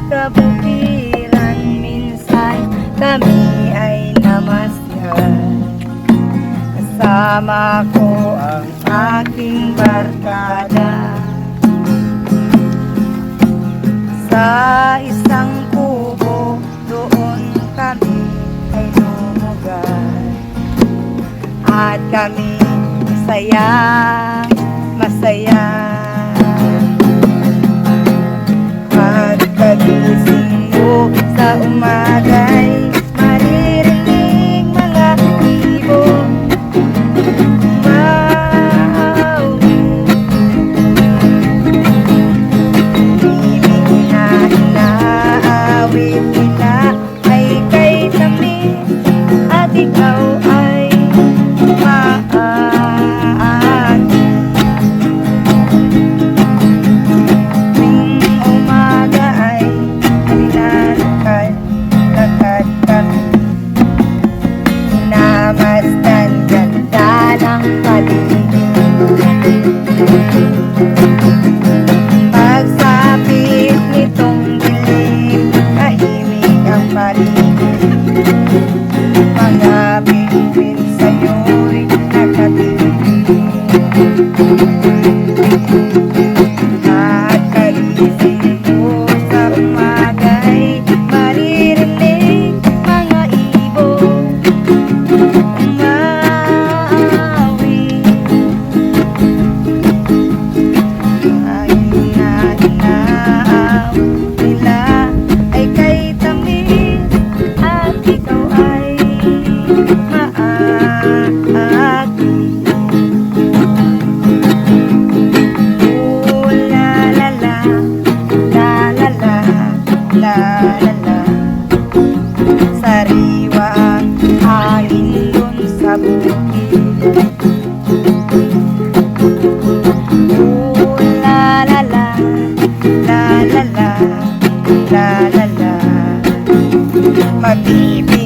kabukiran minsan kami ay namasyal. Kasama ko ang aking barkada sa isang kubo, doon kami ay lumugar. At kami masaya. Pagkagising mo sa umaga'y maririnig mga ibon umaawi. Ibig na inaawit nila ay kay tamis at ikaw ay maagi. Tuwing umaga ay lakad kami, inamasdan ganda ng paligid. Pagsapit nitong dilim, tahimik ang paligid. Mga bituin sa'yo'y nakatingin. At kagising mo sa umaga'y maririnig mga ibon umawi. Ang inaaw nila ay kay tamis at ikaw ay maagi. Oh, la la la, la la la, la la la. Sariwa ang hangin dun sa bukid. Oh, la la la, la la la, la la la. Pag-ibig